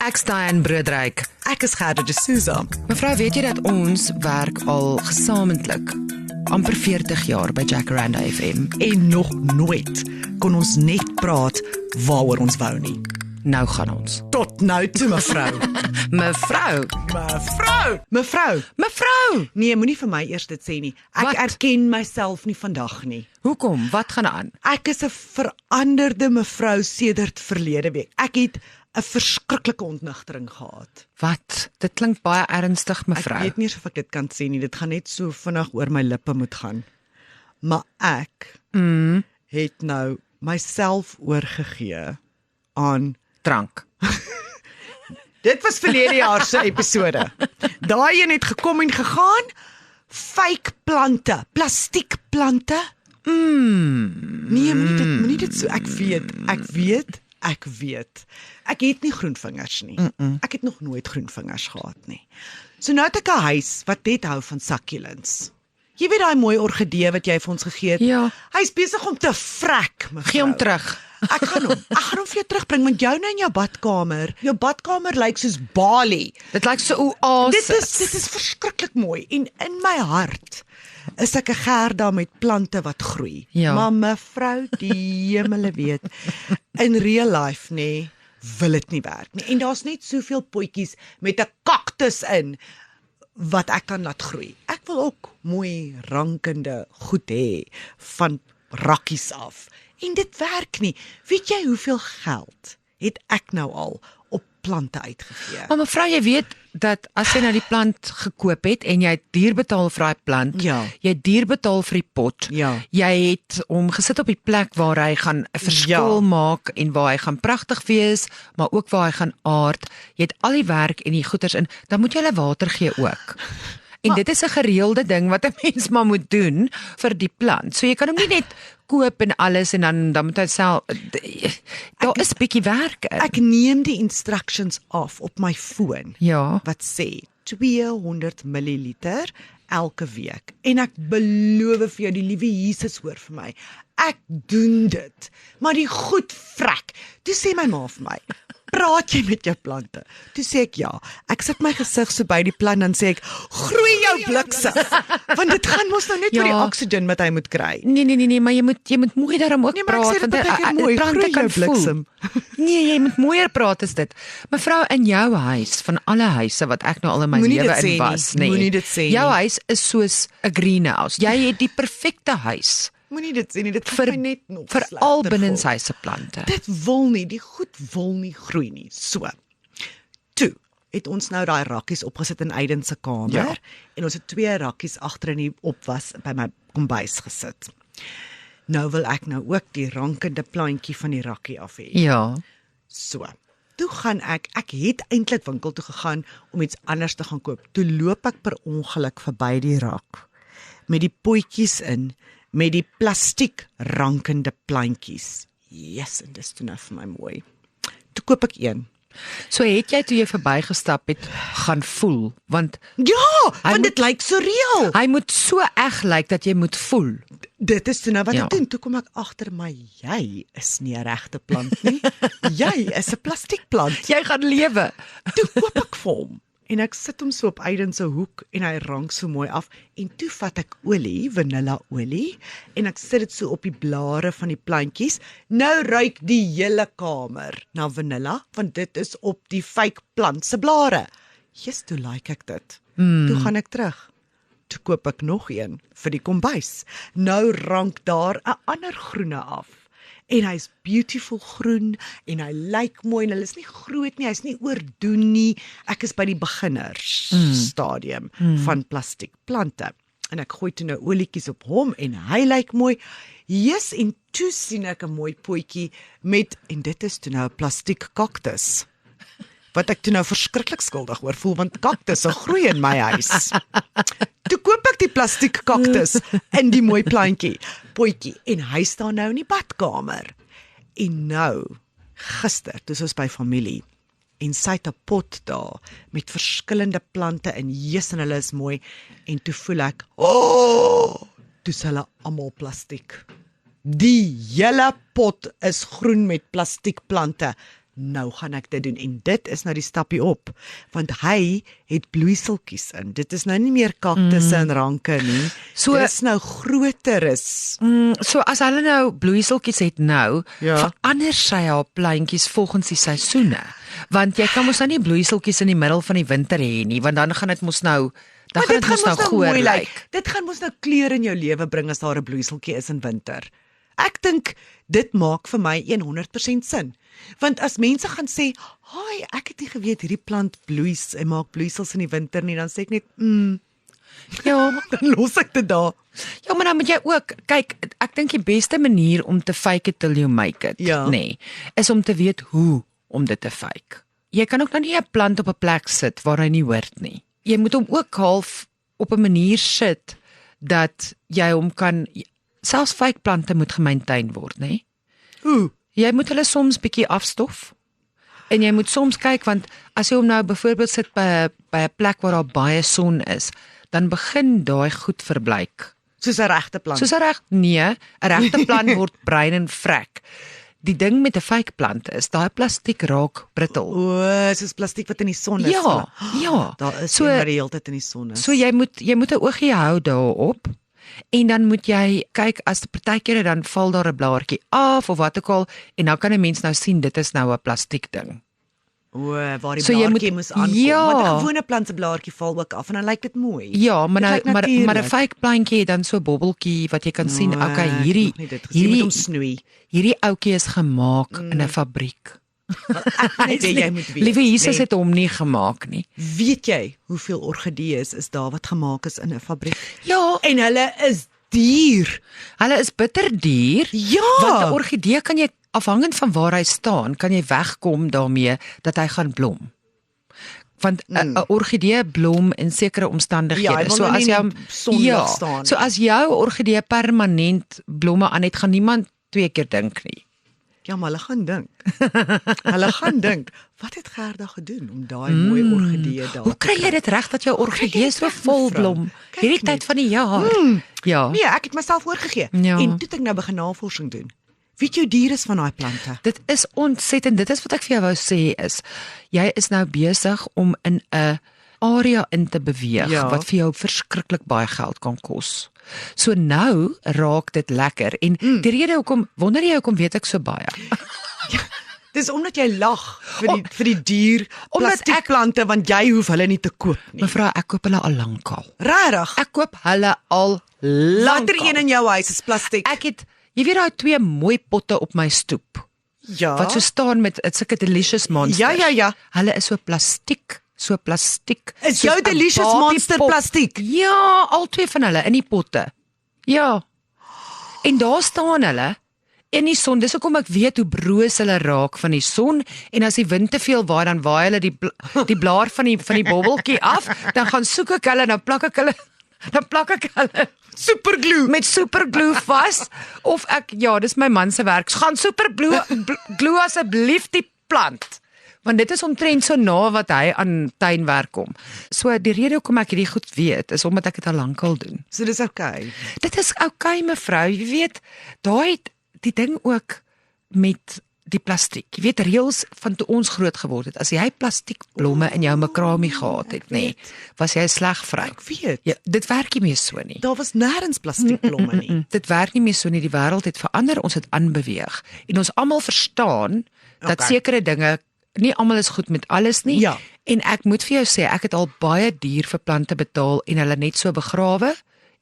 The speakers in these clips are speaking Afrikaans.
Ek's Diane Broodryk. Ek is Gerda de Souza. Mevrou, weet jy dat ons werk al gesamentlik amper 40 jaar by Jacaranda FM? En nog nooit kon ons net praat waaroor ons wou nie. Nou gaan ons. Tot nou toe, mevrou. Mevrou! Nee, moenie vir my eers dit sê nie. Ek Wat? erken myself nie vandag nie. Hoekom? Wat gaan aan? Ek is 'n veranderde mevrou sedert verlede week. Ek het 'n verskriklike ontnigtering gehad. Wat? Dit klink baie ernstig, Ek mevrou. weet nie of ek dit kan sê nie. Dit gaan net so vinnig oor my lippe moet gaan. Maar ek het nou myself oorgegee aan Drank. dit was verlede jaar se episode. Daai een het gekom en gegaan. Fake plante, plastiekplante. Nee, moenie dit so. Ek weet. Ek het nie groenvingers nie. Ek het nog nooit groenvingers gehad nie. So nou het ek 'n huis wat net hou van succulents. Jy weet daai mooi orgidee wat jy vir ons gegee het? Ja. Hy's besig om te vrek, mevrou. Gee hom terug. Ek gaan hom vir jou terugbring, want joune in jou badkamer lyk soos Bali. Dit lyk so oasis. Dit is verskriklik mooi en in my hart is ek 'n Gerda met plante wat groei. Ja. Maar mevrou, die hemele weet, in real life wil dit nie werk nie. En daar's net soveel potjies met 'n kaktus in wat ek kan laat groei. Ek wil ook mooi rankende goed hê van rakkies af. En dit werk nie. Weet jy hoeveel geld het ek nou al op plante uitgegee? Maar mevrou, jy weet dat as jy nou die plant gekoop het en jy het duur betaal vir daai plant, Ja. jy het duur betaal vir die pot, Ja. jy het hom gesit op die plek waar hy gaan 'n verskil maak en waar hy gaan pragtig wees, maar ook waar hy gaan aard. Jy het al die werk en die goeders in, dan moet jy hulle water gee ook. En dit is 'n gereelde ding wat 'n mens maar moet doen vir die plant. So jy kan hom nie net koop en alles en dan moet hy self. Daar is bietjie werk in. Ek neem die instructions af op my foon Ja. wat sê 200 milliliter elke week. En ek beloof vir jou, die liewe Jesus hoor vir my. Ek doen dit. Maar die goed vrek. Toe sê my ma vir my, praat jy met jou plante? Toe sê ek ja. Ek sit my gesig so by die plant dan sê ek, groei jou bliksem. Want dit gaan mos nou net Ja. vir die oxygen wat hy moet kry. Nee, maar jy moet mooi daarom ook Nee, maar ek praat sê dit baie keer mooi, plante groei kan jou bliksem. voel. Nee, jy moet mooier praat as dit. Mevrou, in jou huis, van alle huise wat ek nou al in my Moenie lewe dit sê in was, nie. nee. Moenie dit sê Jou nie. huis is soos 'n greenhouse. Jy het die perfekte huis Moenie dit sê nie, dit gaan my net nog veral slegter binne voel. huise plante. Dit wil nie, die goed wil nie groei nie. So. Toe het ons nou daai rakkies opgesit in Aiden se kamer Ja. en ons het 2 rakkies agter in die opwas by my kombuis gesit. Nou wil ek nou ook die rankende plantjie van die rakkie af hê. Ja. So. Toe gaan ek het eintlik winkel toe gegaan om iets anders te gaan koop. Toe loop ek per ongeluk verby die rak met die potjies in met die plastiek rankende plantjies. Yes, en dis toe nou vir my mooi. Toe koop ek een. So het jy toe jy verbygestap het gaan voel, want Ja, want dit lyk so reël. hy moet so eg lyk dat jy moet voel. Dit is toe nou wat Ja. ek doen. Toe kom ek agter, maar jy is nie 'n regte plant nie. Jy is 'n plastiekplant. Jy gaan lewe. Toe koop ek vir hom. En ek sit hom so op Aiden se hoek en hy rank so mooi af. En toe vat ek olie, vanilla olie, en ek sit dit so op die blare van die plantjies. Nou ruik die hele kamer na vanilla, want dit is op die fake plant se blare. Jesus, toe like ek dit. Toe gaan ek terug. Toe koop ek nog een vir die kombuis. Nou rank daar 'n ander groene af. En hy's beautiful groen en hy lyk mooi en hulle is nie groot nie, hy's nie oordoen nie. Ek is by die beginners stadium van plastiekplante. En ek gooi toe nou olietjies op hom en hy lyk mooi. Jesus, en toe sien ek 'n mooi potjie met, en dit is toe nou 'n plastiek kaktus. Wat ek toe nou verskriklik skuldig oor voel, want kaktusse groei in my huis. Toe koop ek die plastiek kaktus in die mooi plantjie, potjie, en hy staan nou in die badkamer. En nou, gister, toe ons by familie, en sy het 'n pot daar, met verskillende plante in, en hulle is mooi, en toe voel ek, toe is hulle almal plastiek. Die hele pot is groen met plastiekplante. nou gaan ek dit doen en dit is nou die stappie op want hy het bloeiseltjies in. Dit is nou nie meer kaktusse en ranke nie. So- dit is nou groter is. So as hulle nou bloeiseltjies het nou, Ja. verander sy haar plantjies volgens die seisoene. Want jy kan mos nou nie bloeiseltjies in die middel van die winter hê nie, want dan gaan dit mos nou goor lyk. Dit gaan mos nou kleur in jou lewe bring as daar 'n bloeiseltjie is in winter. Ek dink dit maak vir my 100% sin. Want as mense gaan sê, "Haai, ek het nie geweet hierdie plant bloeis en maak bloeisels in die winter nie," dan sê ek net, Ja, dan los ek dit daar. ja, maar dan moet jy ook kyk, ek dink die beste manier om te fake it till you make it, Ja. nê, is om te weet hoe om dit te fake. Jy kan ook nou nie 'n plant op 'n plek sit waar hy nie hoort nie. Jy moet hom ook half op 'n manier sit dat jy hom kan, selfs fake plante moet gemaintain word, nê? Hoe? Jy moet hulle soms bietjie afstof. En jy moet soms kyk, want as jy hom nou byvoorbeeld sit by 'n plek waar daar baie son is, dan begin daai goed verbleik. Soos 'n regte plant. Soos 'n regte plant word bruin en vrek. Die ding met 'n fake plant is, daai plastiek raak brittel. Soos plastiek wat in die son is. Ja, ja. Daar is So- een wat die hele tyd in die son is. So jy moet 'n oogie hou daarop. En dan moet jy kyk, as partykeer dan val daar 'n blaartjie af of wat ook al, en dan kan 'n mens nou sien dit is nou 'n plastiek ding. Waar die So jy blaartjie moet- moes aankom. ja. Want 'n gewone plant se blaartjie val ook af en dan lyk dit mooi. Ja, maar Dit nou, lyk maar 'n natuurlijk. fake plantjie het dan so 'n bobbeltjie wat jy kan sien, Nee, okay, ek het hierdie nog nie dit gesien. Jy moet hom snoei. hierdie ouetjie is gemaak in 'n fabriek. Net jy moet weet. Liewe Jesus Nee. het hom nie gemaak nie. Weet jy hoeveel orgidees is daar wat gemaak is in 'n fabriek? Ja, En hulle is duur. hulle is bitterduur. Ja. Want 'n orgidee kan jy, afhangend van waar hy staan, kan jy wegkom daarmee dat hy gaan blom. Want 'n orgidee blom in sekere omstandighede. Ja, hy wil nou nie in die son laat staan nie. So as jou orgidee permanent blomme aan het, gaan niemand 2 keer dink nie. Ja, maar hulle gaan dink. Hulle gaan dink, wat het Gerda gedoen om daai mooi orgidee daar Hoe kry jy dit reg dat jou orgidee so vol blom Kyk hierdie net. tyd van die jaar? Ja. Nee, ek het myself oorgegee. Ja. En toe het ek nou begin navorsing doen. Weet jy diere is van daai plante? Dit is ontsettend. Dit is wat ek vir jou wou sê is, jy is nou besig om in 'n area in te beweeg Ja. wat vir jou verskriklik baie geld kan kos. So nou raak dit lekker en die rede hoekom, wonder jy hoekom weet ek so baie? Dis omdat jy lag vir die dier Omdat plastiekplante want jy hoef hulle nie te koop nie. Mevrou, ek koop hulle al lankal. Regtig? Ek koop hulle al Watter lankal. een in jou huis is plastiek? Ek het, jy weet daai 2 mooi potte op my stoep Ja. wat so staan met sulke delicious monsters. Ja. Hulle is so plastiek. Is soos jou 'n delicious babiepop. monster plastiek? Ja, al 2 van hulle in die potte. Ja. En daar staan hulle in die son. Dis hoekom ek weet hoe broos hulle raak van die son en as die wind te veel waai dan waai hulle die blaar van die bobbeltjie af, dan gaan soek ek hulle, dan plak ek hulle Superglue. met superglue vas of ek, ja, dis my man se werk. Gaan superglue asseblief die plant. Want dit is omtrent so na wat hy aan tuinwerk kom. So die rede hoekom ek hierdie goed weet is omdat ek dit al lankal doen. So dis okay. Dit is okay mevrou, jy weet, daai die ding ook met die plastiek. Jy weet reëls van toe ons groot geword het. As jy plastiekblomme in jou makramie gehad het, nê, was jy slegvry. Ek weet. Ja, dit werk nie meer so nie. Daar was nêrens plastiekblomme nie. Dit werk nie meer so nie. Die wêreld het verander, ons het aanbeweeg. En ons almal verstaan dat Okay. sekere dinge, nie almal is goed met alles nie. Ja. En ek moet vir jou sê, ek het al baie duur vir plante betaal en hulle net so begrawe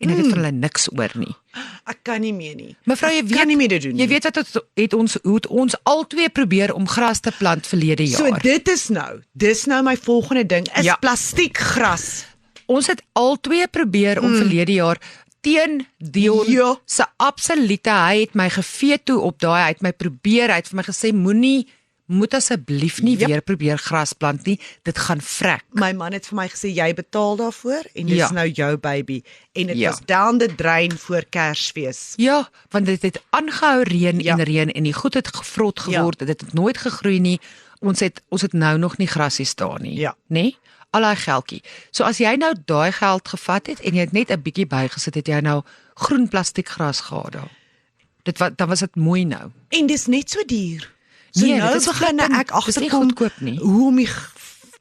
en ek het van hulle niks oor nie. Ek kan nie meer nie. Mevrou, jy Ek weet, kan nie meer dit doen jy nie. weet wat hoe het ons albei probeer om gras te plant verlede jaar. So dis nou my volgende ding is Ja. plastiekgras. Ons het albei probeer om verlede jaar teen Dion Ja. se absolute, hy het my geveto op daai, hy het my probeer, hy het vir my gesê moet asseblief nie Yep. weer probeer gras plant nie, dit gaan vrek. My man het vir my gesê jy betaal daarvoor en dis Ja. nou jou baby en dit Ja. was down the drain voor Kersfees. Ja, want dit het aangehou reën Ja. en die goed het gevrot geword, dit het nooit gegroei nie. Ons het nou nog nie grasie staan nie, Ja. nê? Al daai geldjie. So as jy nou daai geld gevat het en jy het net 'n bietjie bygesit, het jy nou groen plastiekgras gehad daar. Dan was dit mooi nou. En dis net so duur. So Nee, nou dit is begin glad ek dis nie agterkom goedkoop nie. hoe om die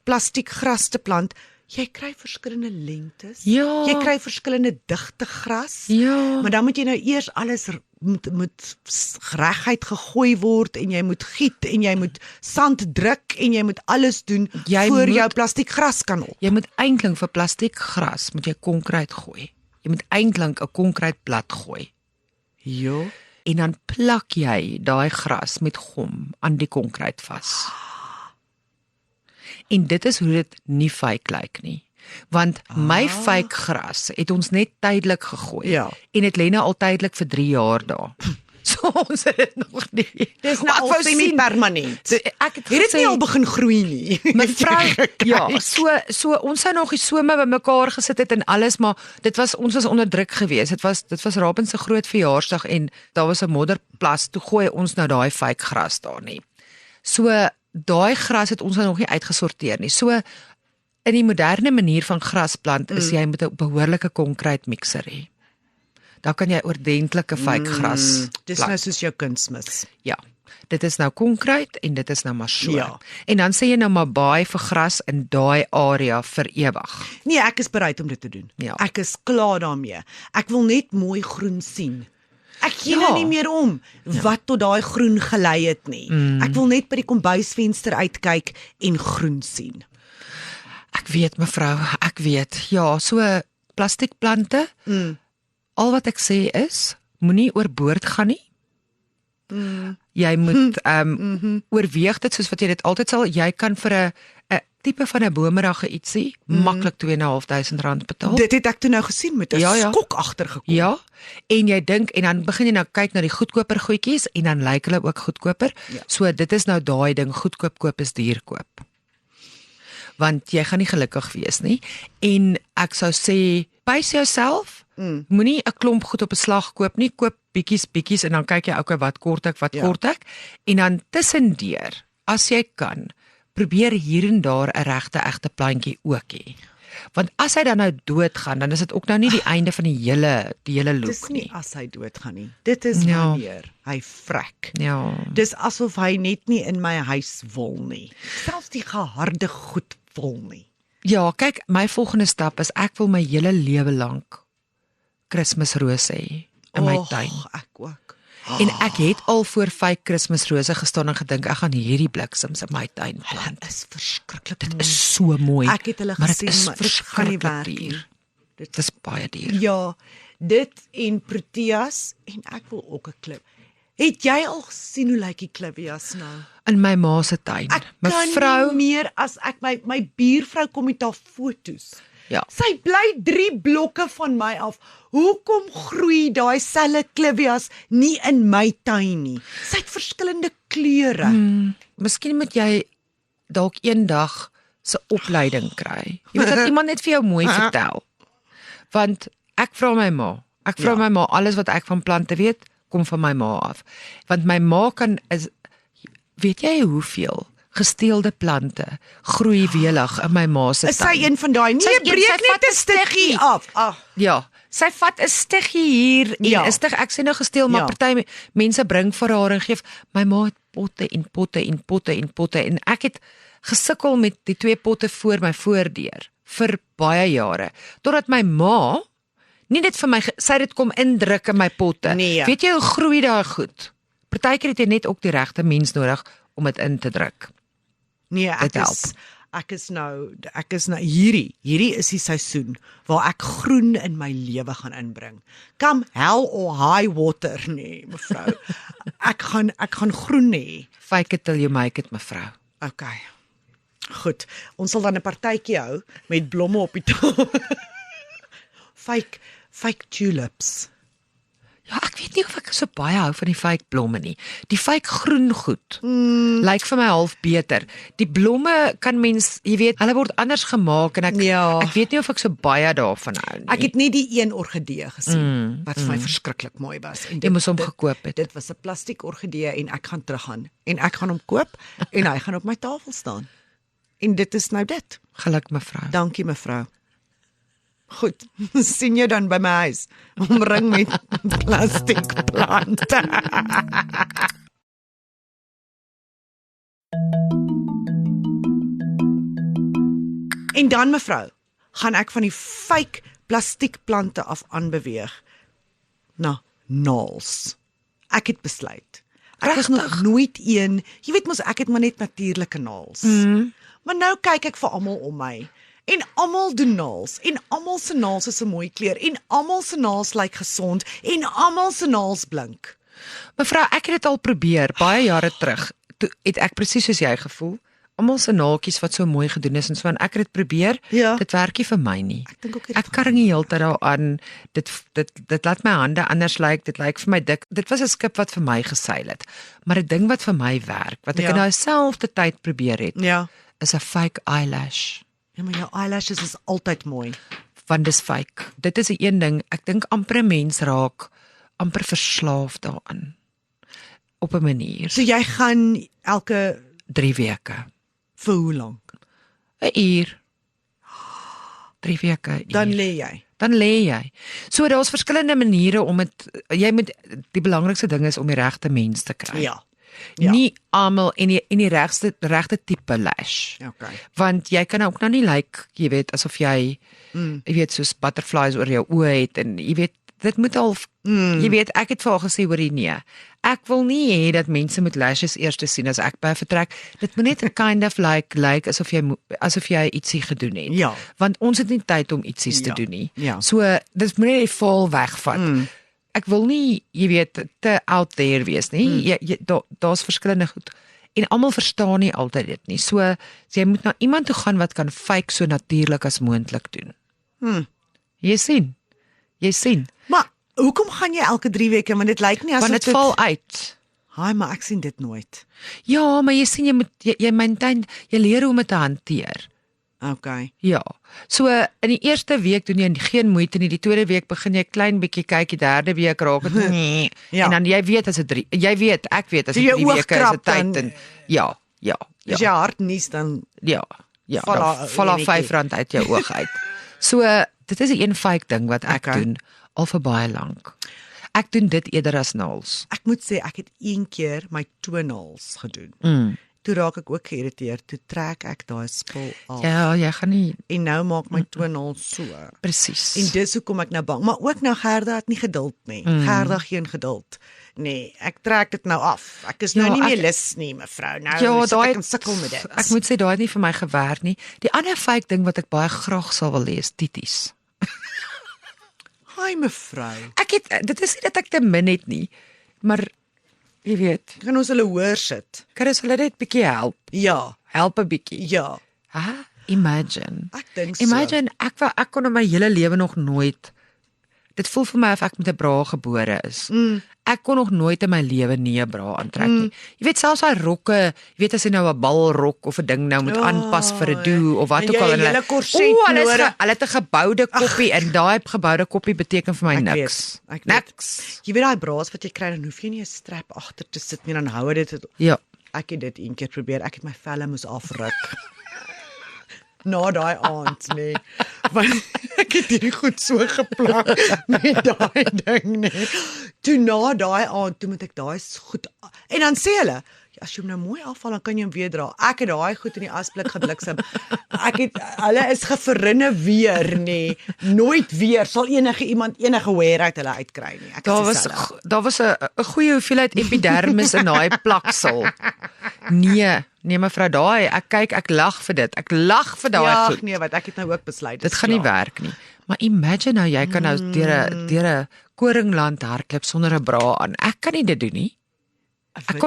plastiek gras te plant. Jy kry verskillende lengtes. Ja. Jy kry verskillende digte gras. Ja. Maar dan moet jy nou eers alles moet reguit gegooi word en jy moet giet en jy moet sand druk en jy moet alles doen voor jou plastiek gras kan op. Jy moet eintlik vir plastiek gras moet jy konkreet gooi. Jy moet eintlik 'n konkreetblad gooi. Ja. En dan plak jy daai gras met gom aan die konkreet vas. En dit is hoe dit nie fake lyk nie. Want my fake gras het ons net tydelik gegooi. Ja. En dit lê nou al tydelik vir 3 jaar daar. So ons het dit nog nie. Dis nou al semi-permanent. Ek het Jy het nie al begin groei nie. Mevrou, ja, so ons sou nog die some bymekaar gesit het en alles, maar ons was onder druk geweest. Dit was Raben se groot verjaarsdag en daar was 'n modderplas. Toe gooi ons nou daai fake gras daar nie. So daai gras het ons nou nog nie uitgesorteer nie. So in die moderne manier van grasplant is jy met 'n behoorlike konkreet mixer hê. Dan kan jy ordentlike fake gras Dis plant. nou soos jou kunsmis. Ja. Dit is nou konkreet en dit is nou maar so. Ja. En dan sê jy nou maar baie vir gras in daai area vir ewig. Nee, ek is bereid om dit te doen. Ja. Ek is klaar daarmee. Ek wil net mooi groen sien. Ek gee Ja. nou nie meer om wat tot daai groen gelei het nie. Ek wil net by die kombuisvenster uitkyk en groen sien. Ek weet mevrou, ek weet. Ja, so plastiekplante. Al wat ek sê is, moenie oorboord gaan nie. Jy moet oorweeg dit soos wat jy dit altyd sal. Jy kan vir 'n tipe van 'n bomerige ietsie maklik R2.500 betaal. Dit het ek toe nou gesien met 'n Ja. skok agtergekom. Ja, en jy dink en dan begin jy nou kyk na die goedkoper goedjies en dan lyk hulle ook goedkoper. Ja. So dit is nou daai ding, goedkoop koop is duur koop. Want jy gaan nie gelukkig wees nie. En ek sou sê, pace jouself. Moenie 'n klomp goed op 'n slag koop nie. Koop bietjies en dan kyk jy okay, wat kort ek. En dan tussendeur, as jy kan, probeer hier en daar 'n regte egte plantjie ook hê. Want as hy dan nou doodgaan, dan is dit ook nou nie die einde van die hele loop Dis nie nie. as hy doodgaan nie. Dit is Ja. wanneer hy vrek. Ja. Dis asof hy net nie in my huis wil nie. Selfs die geharde goed wil nie. Ja, kyk, my volgende stap is ek wil my hele lewe lank Kersrose hê in my tuin. Ek ook. En ek het al voor 5 Kersrose gestaan en gedink ek gaan hierdie bliksems in my tuin plant. Dit is verskriklik. Dit is so mooi. Ek het hulle maar dit gesien, is maar dit gaan nie werk verskriklik nie. duur. Dit is baie duur. Ja, dit en proteas en ek wil ook 'n klip. Het jy al gesien hoe lyk die clivias nou? In my ma se tuin. Ek Mevrou, kan nie meer as ek my buurvrou kom met haar fotos. ja. Sy bly 3 blokke van my af. Hoekom groei daai selfe clivias nie in my tuin nie? Sy het verskillende kleure. Miskien moet jy dalk eendag se opleiding kry. Jy weet dat iemand net vir jou mooi vertel. Want ek vra my ma. Ek vra my ma alles wat ek van plante weet, kom van my ma af. Want my ma weet jy hoeveel gesteelde plante groei welig in my ma se tuin. Is sy een van daai? Nee, breek net 'n stukkie af. Ag, Ja, sy vat 'n stiggie hier en Ja. 'n stig ek sê nou gesteel, maar Ja. party mense bring vir haar en gee. My ma het potte en potte en potte en potte en ek het gesukkel met die 2 potte voor my voordeur vir baie jare totdat my ma nie dit vir my sy het dit kom indruk in my potte. Nee. Weet jy hoe groei daai goed? Partykeer het jy net ook die regte mens nodig om dit in te druk. nee, Dit ek is nou hierdie is die seisoen waar ek groen in my lewe gaan inbring. Come hell or high water, nee, mevrou. ek gaan groen hê. Fake it till you make it, mevrou. Okay. Goed, ons sal dan 'n partytjie hou met blomme op die tafel. fake tulips. Ja, ek weet nie of ek so baie hou van die fake blomme nie. Die fake groen goed lyk vir my half beter. Die blomme kan mens, jy weet, hulle word anders gemaak en ek weet nie of ek so baie daarvan hou nie. Ek het nie die een orgidee gesien wat vir my verskriklik mooi was en Jy moes hom gekoop het. Dit was 'n plastiek orgidee en ek gaan teruggaan en ek gaan hom koop en hy gaan op my tafel staan. En dit is nou dit. Geluk mevrou. Dankie mevrou. Goed, sien jou dan by my huis. Omring met plastiekplante. En dan mevrou, gaan ek van die fake plastiekplante af aanbeweeg na naels. Ek het besluit. Ek was nog nooit een, jy weet mos ek het maar net natuurlike naels. Maar nou kyk ek vir almal om my. En almal doen naels. En almal se naels is 'n mooi kleur. En almal se naels lyk gesond. En almal se naels blink. Mevrou, ek het dit al probeer baie jare terug. Toe het ek presies soos jy gevoel. Almal se naaltjies wat so mooi gedoen is en so en ek het dit probeer. Ja. Dit werk nie vir my nie. Ek dink ook Ek karring die hele tyd daaraan. Dit laat my hande anders lyk. Dit lyk vir my dik. Dit was 'n skip wat vir my geseil het. Maar 'n ding wat vir my werk, wat ek in daai selfde tyd probeer het, is 'n fake eyelash. Ja, maar jou eyelashes is altyd mooi. Want dis fake. Dit is 'n een ding, ek dink amper 'n mens raak amper verslaaf daaraan. Op 'n manier. So jy gaan elke 3 weke. vir hoe lank? 'n uur. 3 weke. 'n Dan uur. lê jy. Dan lê jy. So daar's verskillende maniere om dit die belangrikste ding is om die regte mens te kry. Ja. Nie almal en die regte tipe lash. Okay. Want jy kan ook nou nie jy weet asof jy jy weet soos butterflies oor jou oë het en jy weet dit moet al jy weet ek het vir haar gesê hoorie nee. Ek wil nie hê dat mense met lashes eers te sien as ek by vertrek. Dit moet net kind of like asof jy ietsie gedoen het. Ja. Want ons het nie tyd om ietsies te doen nie. Ja. So dit moet net die val wegvat. Ek wil nie, jy weet, te out there wees nie. Daar's verskillende goed. En almal verstaan nie altyd dit nie. So jy moet na iemand toe gaan wat kan fake so natuurlik as moontlik doen. Jy sien. Maar hoekom gaan jy elke 3 weke? Want dit lyk nie asof Want dit val uit. Haai, maar ek sien dit nooit. Ja, maar jy sien jy maintain, jy leer hoe om dit te hanteer. Okay. Ja. So in die eerste week doen jy geen moeite nie. Die tweede week begin jy klein bietjie kyk, die derde week raak dit nee. Ja. En dan jy weet as dit 3, ek weet as dit 3 weke is 'n tyd en ja. As jy hart nies dan Ja, val val R5 uit jou oog uit. So dit is 'n een fake ding wat ek doen al vir baie lank. Ek doen dit eerder as naels. Ek moet sê ek het een keer my toenails gedoen. Toe raak ek ook geïrriteerd, toe trek ek daai spul af. Ja, jy gaan nie En nou maak my toenails so. presies. En dis hoekom ek nou bang, maar ook nou Gerda het nie geduld nie. Gerda geen geduld. Nee, ek trek dit nou af. Ek is nou nie meer lus nie, mevrou. Nou sit ek en sukkel met dit. Ek moet sê daai het nie vir my gewerk nie. Die ander fake ding wat ek baie graag sal wil hê is titties. Haai mevrou. Dit is nie dat ek te min het nie, maar jy weet, Kan ons hulle hoor sit? kan ons hulle net bietjie help. Ja, Help 'n bietjie. ja. Imagine. Ek dink so. Imagine ek kon in my hele lewe nog nooit. Dit voel vir my of ek met 'n bra gebore is. Ek kon nog nooit in my lewe nie 'n bra aantrek nie. Jy weet selfs daai rokke, jy weet as jy nou 'n balrok of 'n ding nou moet aanpas vir 'n doel of wat en ook al jy 'n hele korset nodig. Hulle het 'n geboude koppie en daai geboude koppie beteken vir my niks. Ek weet. Niks. Jy weet daai braas wat jy kry, dan hoef jy nie 'n strap agter te sit nie, dan hou dit. Ja. Ek het dit een keer probeer. Ek het my velle moes afruk. Na daai aand, nee. Want ek het hierdie goed so geplak met daai ding, nee. Toe na daai aand, toe moet ek daai goed en dan sê hulle, as jy hom nou mooi afval, dan kan jy hom weer dra. Ek het daai goed in die asblik gebliksem. Hulle is geverinne weer, nee. Nooit weer sal iemand enige wear uit hulle uitkry nie. Daar was 'n goeie hoeveelheid epidermis in daai plaksel. Nee mevrou, ek lag vir dit. Ek lag vir daai goed. Nee, wat ek het nou ook besluit. Dit gaan nie werk nie. Maar imagine nou jy kan nou deur 'n koringland hardloop sonder 'n bra aan. Ek kan nie dit doen nie. Ek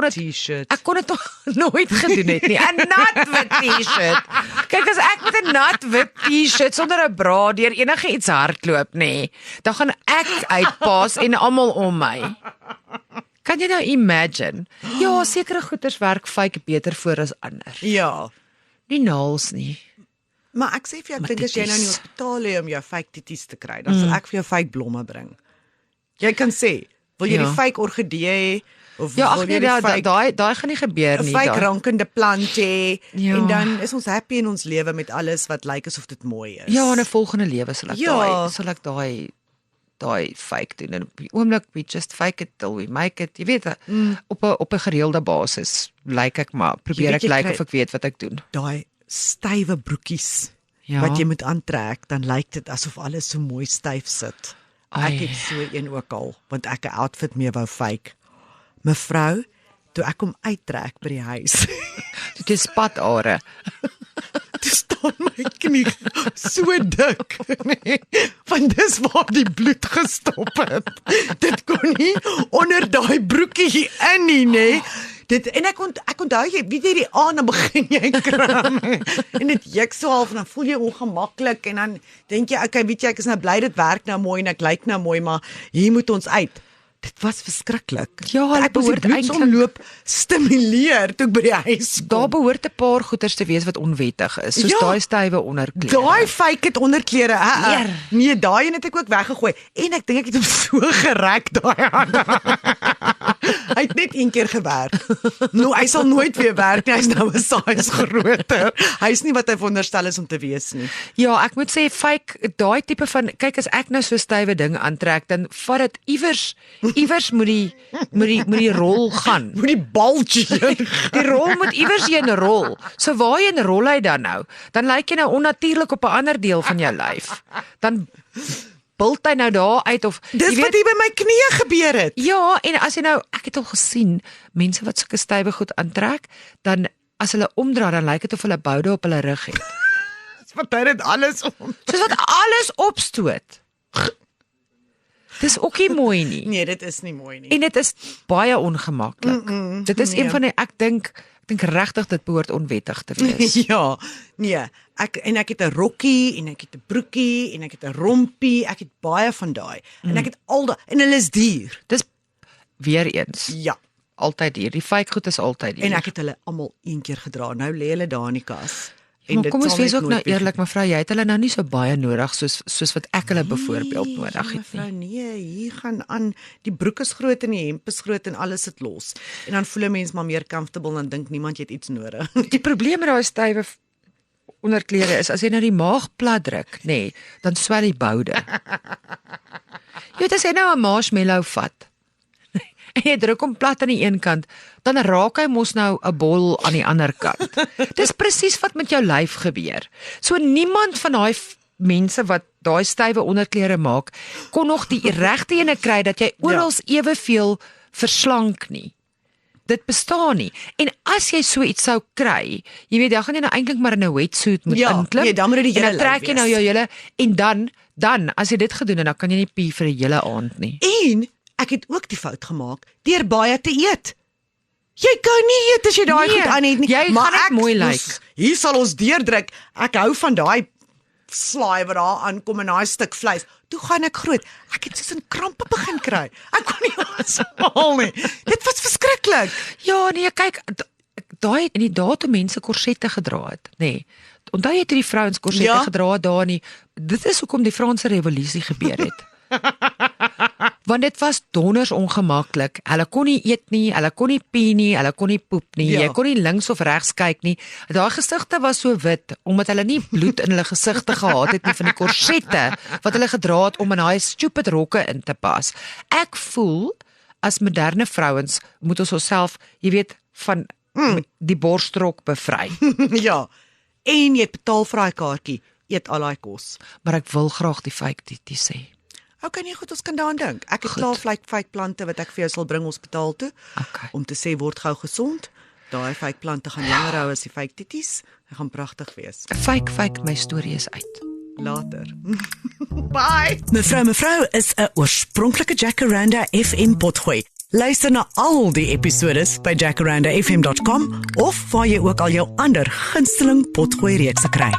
kon dit nog nooit gedoen het nie. 'n nat wit T-shirt. Kyk as ek met 'n nat wit T-shirt sonder 'n bra deur enige iets hardloop, nê, dan gaan ek uitpas en almal om my. Kan jy nou imagine? Ja, sekere goeders werk fake beter voor as ander. Ja. Nie naels nie. Maar ek sê vir jou, ek dink as jy nou in die hospitaal lê om jou fake titties te kry, dan sal ek vir jou fake blomme bring. Jy kan sê, wil jy die fake orgidee hê of Ja, wil jy die fake daai gaan nie gebeur nie. 'n fake rankende plant hê Ja. en dan is ons happy in ons lewe met alles wat lyk asof dit mooi is. Ja, in 'n volgende lewe sal ek Ja. daai fake doen en op die oomblik we just fake it till we make it. Jy weet, op 'n gereelde basis lyk ek maar probeer weet, ek jy lyk kry- of ek weet wat ek doen. Daai stywe broekies. wat jy moet aantrek, dan lyk dit asof alles so mooi styf sit. Ek het so een ook al, want ek 'n outfit mee wou fake. Mevrou, toe ek hom uittrek by die huis. Dit is spatare. Toe staan my knie so dik, nee, want dis waar die bloed gestop het. Dit kon nie onder daai broekie in nie, nee. En ek onthou jy, weet jy die aand dan begin jy kram en dit juk so half en dan voel jy ongemaklik en dan dink jy, okay, weet jy, ek is nou bly dit werk nou mooi en ek lyk nou mooi, maar hier moet ons uit. Dit was verskriklik. Ja, ek behoort bloedsomloop stimuleer toe ek by die huis kom. Daar behoort 'n paar goeders te wees wat onwettig is, soos daai stywe onderklere. Daai fake het onderklere. Nee, daai een het ek ook weggegooi en ek dink ek het hom so gerek daai aan. Hy het net een keer gewerk. Nou, hy sal nooit weer werk nie. Hy's nou 'n size groter. Hy's nie wat hy veronderstel is om te wees nie. Ja, ek moet sê fake, daai tipe van kyk as ek nou so stywe ding aantrek, dan vat dit iewers moet die rol gaan. Moet die baltjie. Die rol moet iewers heen rol. So waarheen rol hy dan nou? Dan lyk jy nou onnatuurlik op 'n ander deel van jou lyf. Dan bult hy nou daar uit of dis wat hier by my knie gebeur het. Ja, en as jy nou, ek het al gesien mense wat sulke stywe goed aantrek, dan as hulle omdraai dan lyk dit of hulle boude op hulle rug het. Wat hy dit alles om. Soos wat alles opstoot. Dis ook nie mooi nie. Nee, dit is nie mooi nie. En dit is baie ongemaklik. Dit is een van die ek dink regtig dit behoort onwettig te wees. Ja, nee. Ek het 'n rokkie en ek het 'n broekie en ek het 'n rompie, ek het baie van daai. En ek het al daai en hulle is duur. Dis weer eens. Ja, altyd duur. Die fake goed is altyd duur. En ek het hulle almal een keer gedra. Nou lê hulle daar in die kas. Maar kom ons wees ook nou eerlik, mevrou, jy het hulle nou nie so baie nodig soos wat ek hulle byvoorbeeld nodig het nie. Mevrou, nee, hier gaan aan. Die broek is groot en die hemp is groot en alles sit los. En dan voel 'n mens maar meer comfortable en dan dink niemand jy het iets nodig. Die probleem met daai stywe onderklere is as jy nou die maag plat druk, nê, dan swel die boude. Jy weet as jy nou 'n marshmallow vat en jy druk hom plat aan die een kant, dan raak hy mos nou 'n bol aan die ander kant. Dis presies wat met jou lyf gebeur. So niemand van daai mense wat daai stywe onderklere maak, kon nog die regte ene kry dat jy oral eweveel verslank nie. Dit bestaan nie. En as jy so iets sou kry, jy weet, dan gaan jy nou eintlik maar in 'n wetsuit moet inklim. Ja, dan moet jy die hele lyf wees. En dan trek jy nou jou hele en dan as jy dit gedoen het, dan kan jy nie pie vir 'n hele aand nie. En ek het ook die fout gemaak deur baie te eet. Jy kan nie eet as jy daai goed aan het nie. Jy maar gaan net mooi lyk. Hier sal ons deurdruk. Ek hou van daai slaai wat daar aankom en daai stuk vleis. Toe gaan ek groot. Ek het soos 'n krampe begin kry. Ek kon nie asemhaal nie. Dit was verskriklik. Ja, nee, kyk, daai in die dae toe mense korsette gedra het, nê. Nee. Onthou jy toe die vrouens korsette gedra het daar nie? Dit is hoekom die Franse revolusie gebeur het. Want dit was donders ongemaklik. Hulle kon nie eet nie, hulle kon nie pee nie, hulle kon nie poep nie. Jy kon nie links of regs kyk nie. Daai gesigte was so wit omdat hulle nie bloed in hulle gesigte gehad het nie van die korsette wat hulle gedra het om in daai stupid rokke in te pas. Ek voel as moderne vrouens moet ons onsself, jy weet, van die borstrok bevry. Ja. En jy betaal vir daai kaartjie, eet al daai kos. Maar ek wil graag die fake die sê. Okay, nee, goed, ons kan daaraan dink. Ek het klaar fake plante wat ek vir jou sal bring hospitaal toe. Okay. Om te sê word gou gesond. Daai fake plante gaan langer hou as die fake titties. Hy gaan pragtig wees. Fake, my storie is uit. Later. Bye. Mevrou is 'n oorspronklike Jacaranda FM potgooi. Luister na al die episodes by jacarandafm.com of waar jy ook al jou ander gunsteling potgooi reekse kry.